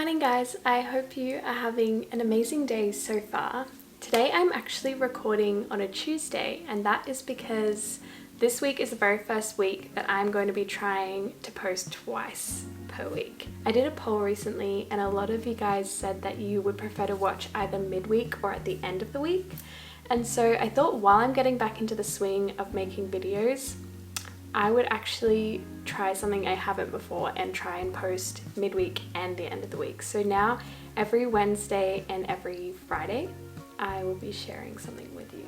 morning guys, I hope you are having an amazing day so far. Today I'm actually recording on a Tuesday, and that is because this week is the very first week that I'm going to be trying to post twice per week. I did a poll recently and a lot of you guys said that you would prefer to watch either midweek or at the end of the week. And so I thought while I'm getting back into the swing of making videos, I would actually try something I haven't before and try and post midweek and the end of the week. So now every Wednesday and every Friday, I will be sharing something with you.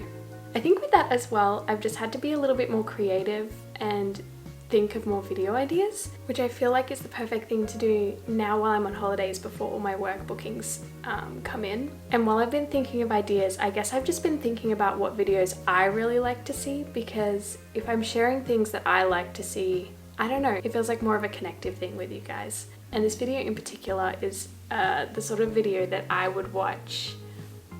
I think with that as well, I've just had to be a little bit more creative and think of more video ideas, which I feel like is the perfect thing to do now while I'm on holidays before all my work bookings come in. And while I've been thinking of ideas, I guess I've just been thinking about what videos I really like to see, because if I'm sharing things that I like to see, I don't know, it feels like more of a connective thing with you guys. And this video in particular is the sort of video that I would watch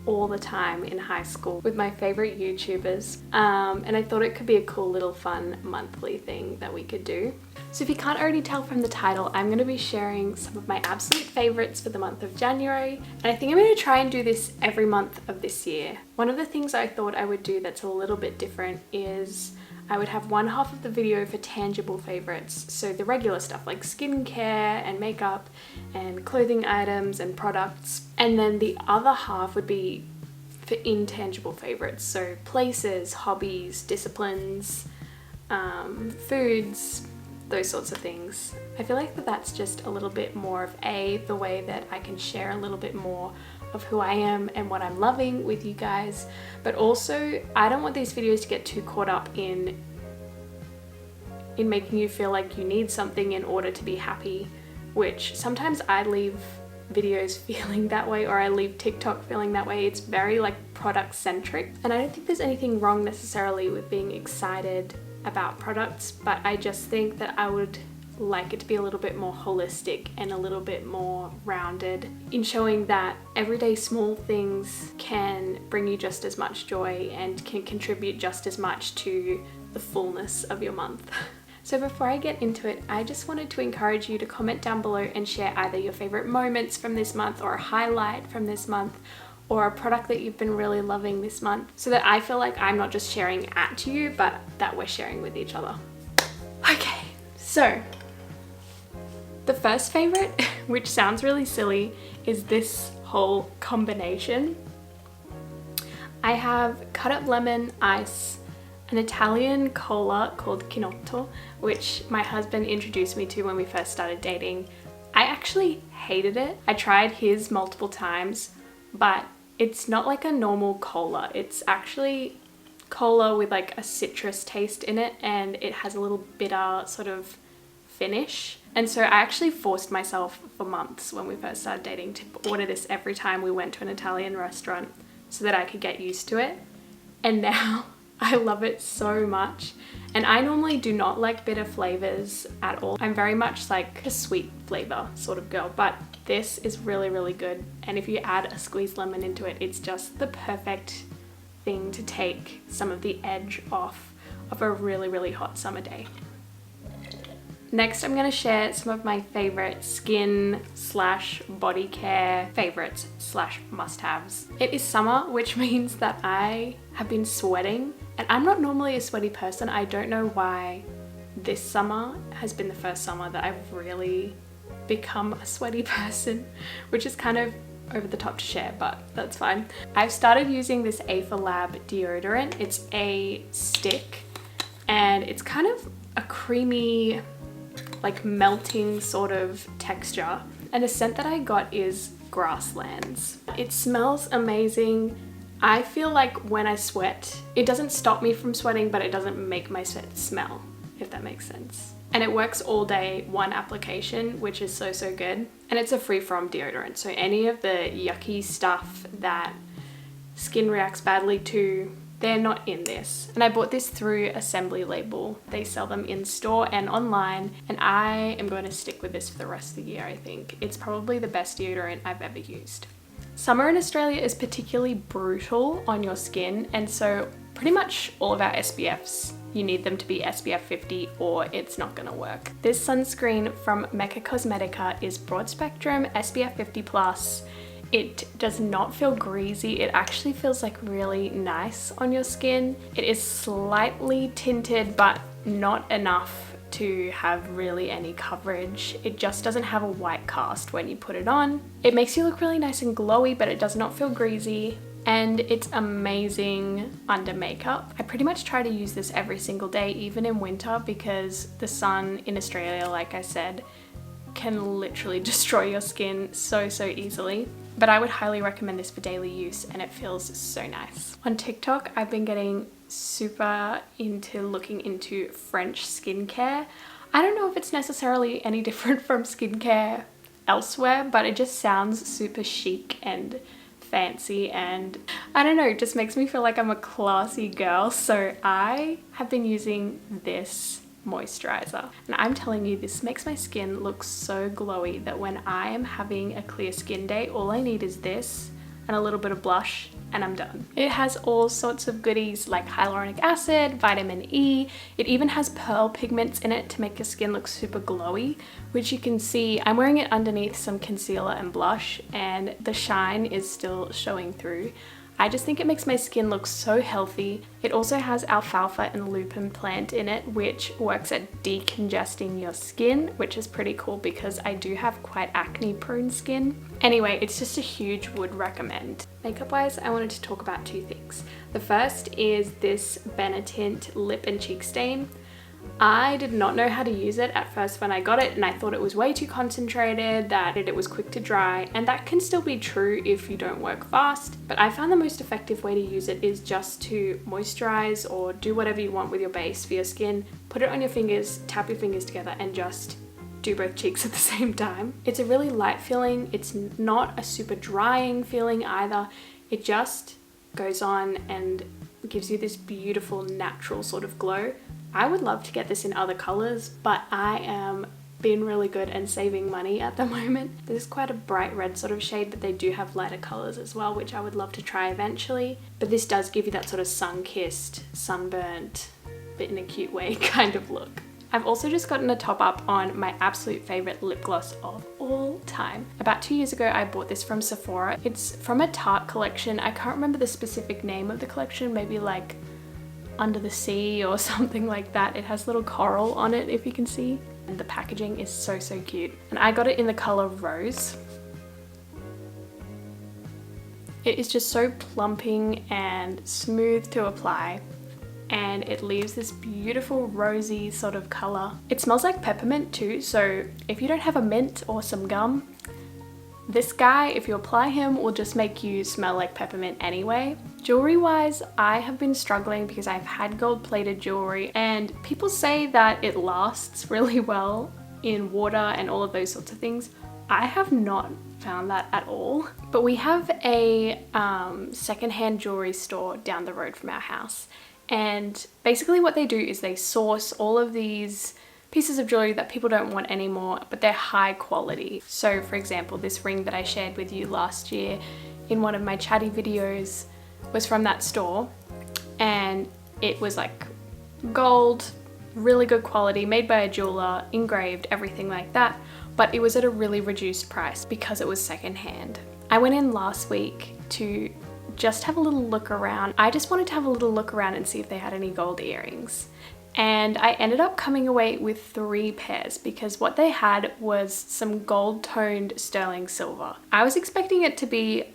all the time in high school with my favorite YouTubers, and I thought it could be a cool little fun monthly thing that we could do. So if you can't already tell from the title, I'm going to be sharing some of my absolute favorites for the month of January, and I think I'm going to try and do this every month of this year. One of the things I thought I would do that's a little bit different is I would have one half of the video for tangible favorites, so the regular stuff like skincare and makeup and clothing items and products, and then the other half would be for intangible favorites, so places, hobbies, disciplines, foods, those sorts of things. I feel like that's just a little bit more of the way that I can share a little bit more of who I am and what I'm loving with you guys, but also I don't want these videos to get too caught up in making you feel like you need something in order to be happy, which sometimes I leave videos feeling that way, or I leave TikTok feeling that way. It's very like product centric, and I don't think there's anything wrong necessarily with being excited about products, but I just think that I would like it to be a little bit more holistic and a little bit more rounded in showing that everyday small things can bring you just as much joy and can contribute just as much to the fullness of your month. So before I get into it, I just wanted to encourage you to comment down below and share either your favorite moments from this month or a highlight from this month or a product that you've been really loving this month, so that I feel like I'm not just sharing at you, but that we're sharing with each other. Okay, so the first favorite, which sounds really silly, is this whole combination. I have cut up lemon ice, an Italian cola called Kinotto, which my husband introduced me to when we first started dating. I actually hated it. I tried his multiple times, but it's not like a normal cola. It's actually cola with like a citrus taste in it, and it has a little bitter sort of finish. And so I actually forced myself for months when we first started dating to order this every time we went to an Italian restaurant so that I could get used to it. And now I love it so much. And I normally do not like bitter flavors at all. I'm very much like a sweet flavor sort of girl, but this is really, really good. And if you add a squeezed lemon into it, it's just the perfect thing to take some of the edge off of a really, really hot summer day. Next, I'm going to share some of my favorite skin / body care favorites / must-haves. It is summer, which means that I have been sweating, and I'm not normally a sweaty person. I don't know why this summer has been the first summer that I've really become a sweaty person, which is kind of over the top to share, but that's fine. I've started using this Lab deodorant. It's a stick, and it's kind of a creamy, like melting sort of texture, and the scent that I got is grasslands. It smells amazing. I feel like when I sweat, it doesn't stop me from sweating, but it doesn't make my sweat smell, if that makes sense. And it works all day, one application, which is so, so good. And it's a free-from deodorant, so any of the yucky stuff that skin reacts badly to, they're not in this. And I bought this through Assembly Label. They sell them in store and online, and I am going to stick with this for the rest of the year, I think. It's probably the best deodorant I've ever used. Summer in Australia is particularly brutal on your skin, and so pretty much all of our SPFs, you need them to be SPF 50 or it's not gonna work. This sunscreen from Mecca Cosmetica is broad spectrum SPF 50 plus. It does not feel greasy. It actually feels like really nice on your skin. It is slightly tinted, but not enough to have really any coverage. It just doesn't have a white cast when you put it on. It makes you look really nice and glowy, but it does not feel greasy. And it's amazing under makeup. I pretty much try to use this every single day, even in winter, because the sun in Australia, like I said, can literally destroy your skin so easily. But I would highly recommend this for daily use, and it feels so nice. On TikTok, I've been getting super into looking into French skincare. I don't know if it's necessarily any different from skincare elsewhere, but it just sounds super chic and fancy, and I don't know, it just makes me feel like I'm a classy girl. So I have been using this moisturizer, and I'm telling you, this makes my skin look so glowy that when I am having a clear skin day, all I need is this and a little bit of blush and I'm done. It has all sorts of goodies like hyaluronic acid, vitamin E. It even has pearl pigments in it to make your skin look super glowy, which you can see. I'm wearing it underneath some concealer and blush, and the shine is still showing through. I just think it makes my skin look so healthy. It also has alfalfa and lupin plant in it, which works at decongesting your skin, which is pretty cool because I do have quite acne prone skin. Anyway, it's just a huge would recommend. Makeup wise, I wanted to talk about two things. The first is this Benetint lip and cheek stain. I did not know how to use it at first when I got it, and I thought it was way too concentrated, that it was quick to dry, and that can still be true if you don't work fast. But I found the most effective way to use it is just to moisturize or do whatever you want with your base for your skin. Put it on your fingers, tap your fingers together, and just do both cheeks at the same time. It's a really light feeling. It's not a super drying feeling either. It just goes on and gives you this beautiful natural sort of glow. I would love to get this in other colors, but I am being really good and saving money at the moment. This is quite a bright red sort of shade, but they do have lighter colors as well, which I would love to try eventually. But this does give you that sort of sun-kissed, sunburnt, but in a cute way kind of look. I've also just gotten a top up on my absolute favorite lip gloss of all time. About 2 years ago, I bought this from Sephora. It's from a Tarte collection. I can't remember the specific name of the collection, maybe like Under the Sea or something like that. It has little coral on it, if you can see. And the packaging is so cute. And I got it in the color Rose. It is just so plumping and smooth to apply, and it leaves this beautiful rosy sort of color. It smells like peppermint too, so if you don't have a mint or some gum, this guy, if you apply him, will just make you smell like peppermint anyway. Jewelry wise, I have been struggling because I've had gold plated jewelry, and people say that it lasts really well in water and all of those sorts of things. I have not found that at all. But we have a secondhand jewelry store down the road from our house, and basically what they do is they source all of these pieces of jewelry that people don't want anymore, but they're high quality. So for example, this ring that I shared with you last year in one of my chatty videos was from that store, and it was like gold, really good quality, made by a jeweler, engraved, everything like that, but it was at a really reduced price because it was secondhand. I went in last week to just have a little look around. I just wanted to have a little look around and see if they had any gold earrings. And I ended up coming away with 3 pairs because what they had was some gold toned sterling silver. I was expecting it to be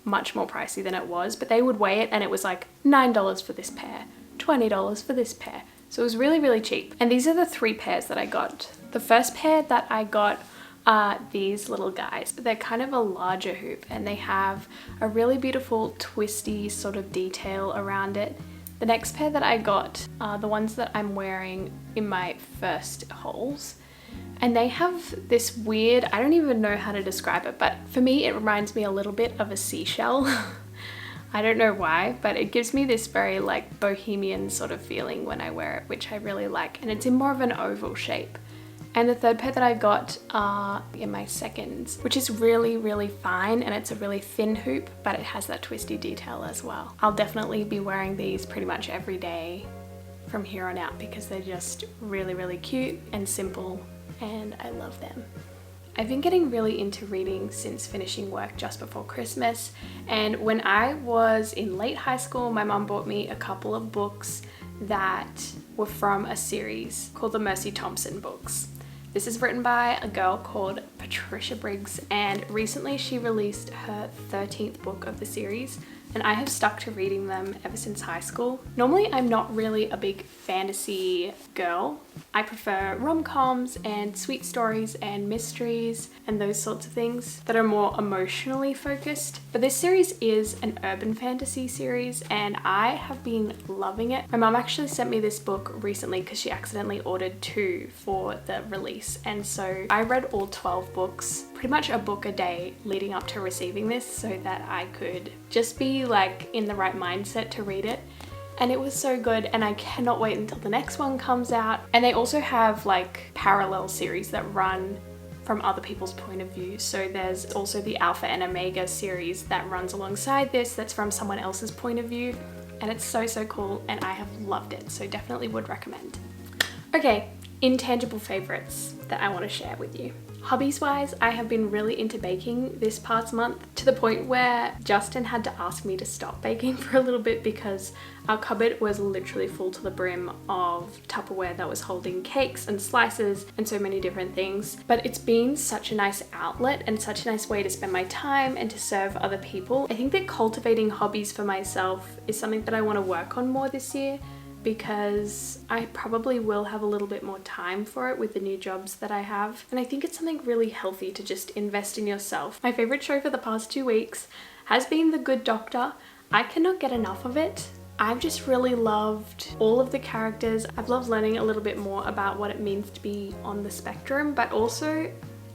much more pricey than it was, but they would weigh it and it was like $9 for this pair, $20 for this pair. So it was really cheap. And these are the 3 pairs that I got. The first pair that I got are these little guys. They're kind of a larger hoop, and they have a really beautiful twisty sort of detail around it. The next pair that I got are the ones that I'm wearing in my first holes, and they have this weird, I don't even know how to describe it, but for me it reminds me a little bit of a seashell. I don't know why, but it gives me this very like bohemian sort of feeling when I wear it, which I really like, and it's in more of an oval shape. And the third pair that I got are in my seconds, which is really, really fine, and it's a really thin hoop, but it has that twisty detail as well. I'll definitely be wearing these pretty much every day from here on out because they're just really, really cute and simple, and I love them. I've been getting really into reading since finishing work just before Christmas, and when I was in late high school, my mum bought me a couple of books that were from a series called the Mercy Thompson books. This is written by a girl called Patricia Briggs, and recently she released her 13th book of the series, and I have stuck to reading them ever since high school. Normally I'm not really a big fantasy girl. I prefer rom-coms and sweet stories and mysteries and those sorts of things that are more emotionally focused. But this series is an urban fantasy series and I have been loving it. My mum actually sent me this book recently because she accidentally ordered 2 for the release, and so I read all 12 books, pretty much a book a day leading up to receiving this so that I could just be like in the right mindset to read it. And it was so good, and I cannot wait until the next one comes out. And they also have like parallel series that run from other people's point of view. So there's also the Alpha and Omega series that runs alongside this that's from someone else's point of view. And it's so, so cool, and I have loved it. So definitely would recommend. Okay, intangible favorites that I want to share with you. Hobbies wise, I have been really into baking this past month, to the point where Justin had to ask me to stop baking for a little bit because our cupboard was literally full to the brim of Tupperware that was holding cakes and slices and so many different things. But it's been such a nice outlet and such a nice way to spend my time and to serve other people. I think that cultivating hobbies for myself is something that I want to work on more this year, because I probably will have a little bit more time for it with the new jobs that I have. And I think it's something really healthy to just invest in yourself. My favorite show for the past 2 weeks has been The Good Doctor. I cannot get enough of it. I've just really loved all of the characters. I've loved learning a little bit more about what it means to be on the spectrum, but also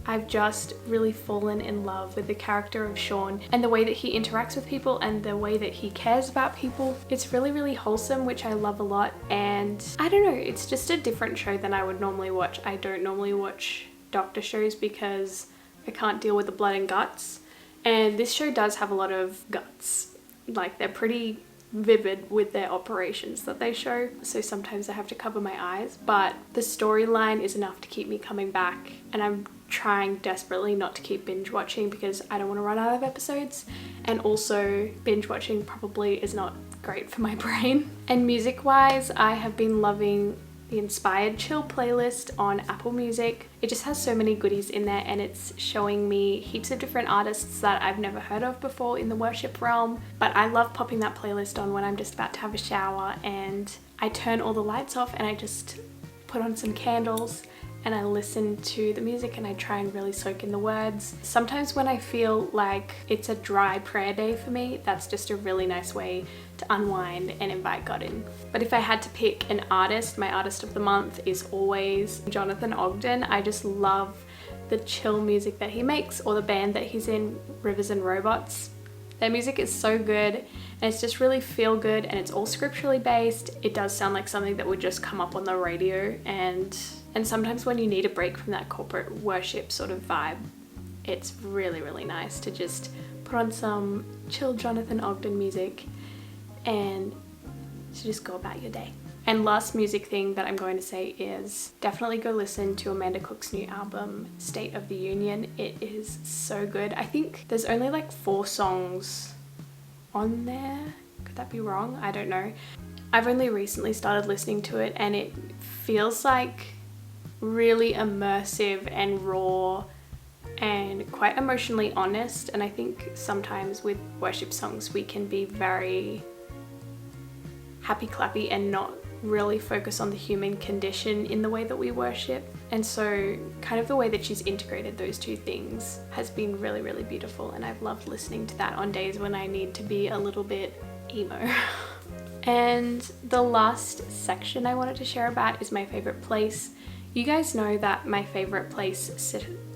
I've just really fallen in love with the character of Sean and the way that he interacts with people and the way that he cares about people. It's really, really wholesome, which I love a lot. And I don't know, it's just a different show than I would normally watch. I don't normally watch doctor shows because I can't deal with the blood and guts. And this show does have a lot of guts. Like, they're pretty vivid with their operations that they show, so sometimes I have to cover my eyes, but the storyline is enough to keep me coming back, and I'm trying desperately not to keep binge watching because I don't want to run out of episodes, and also binge watching probably is not great for my brain. And music wise, I have been loving the Inspired Chill playlist on Apple Music. It just has so many goodies in there, and it's showing me heaps of different artists that I've never heard of before in the worship realm. But I love popping that playlist on when I'm just about to have a shower, and I turn all the lights off and I just put on some candles and I listen to the music and I try and really soak in the words. Sometimes when I feel like it's a dry prayer day for me, that's just a really nice way to unwind and invite God in. But if I had to pick an artist, my artist of the month is always Jonathan Ogden. I just love the chill music that he makes, or the band that he's in, Rivers and Robots. Their music is so good, and it's just really feel good, and it's all scripturally based. It does sound like something that would just come up on the radio, and sometimes when you need a break from that corporate worship sort of vibe, it's really, really nice to just put on some chill Jonathan Ogden music and to just go about your day. And last music thing that I'm going to say is definitely go listen to Amanda Cook's new album, State of the Union. It is so good. I think there's only like 4 songs on there. Could that be wrong? I don't know. I've only recently started listening to it, and it feels like really immersive and raw and quite emotionally honest. And I think sometimes with worship songs we can be very happy clappy and not really focus on the human condition in the way that we worship. And so kind of the way that she's integrated those two things has been really, really beautiful, and I've loved listening to that on days when I need to be a little bit emo. And the last section I wanted to share about is my favorite place. You guys know that my favorite place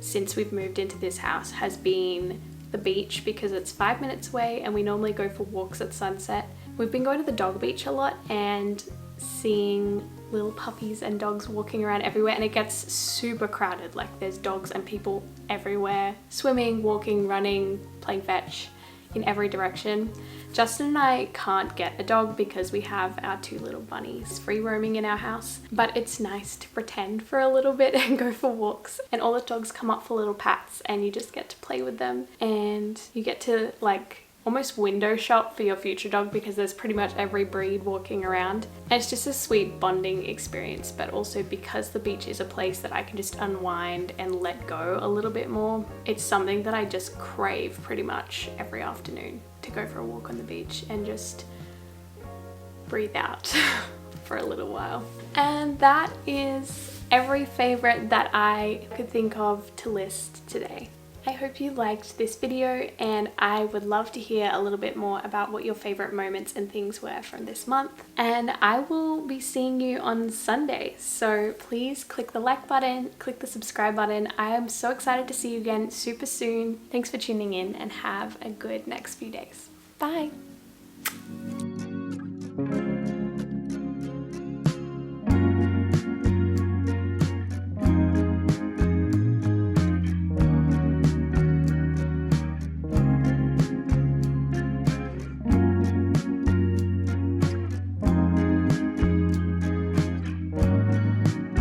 since we've moved into this house has been the beach, because it's 5 minutes away and we normally go for walks at sunset. We've been going to the dog beach a lot, and seeing little puppies and dogs walking around everywhere, and it gets super crowded. Like there's dogs and people everywhere, swimming, walking, running, playing fetch in every direction. Justin and I can't get a dog because we have our 2 little bunnies free roaming in our house, but it's nice to pretend for a little bit and go for walks, and all the dogs come up for little pats and you just get to play with them, and you get to like almost window shop for your future dog because there's pretty much every breed walking around. And it's just a sweet bonding experience, but also because the beach is a place that I can just unwind and let go a little bit more, it's something that I just crave pretty much every afternoon, to go for a walk on the beach and just breathe out for a little while. And that is every favorite that I could think of to list today. I hope you liked this video, and I would love to hear a little bit more about what your favorite moments and things were from this month. And I will be seeing you on Sunday, so please click the like button, click the subscribe button. I am so excited to see you again super soon. Thanks for tuning in, and have a good next few days. Bye!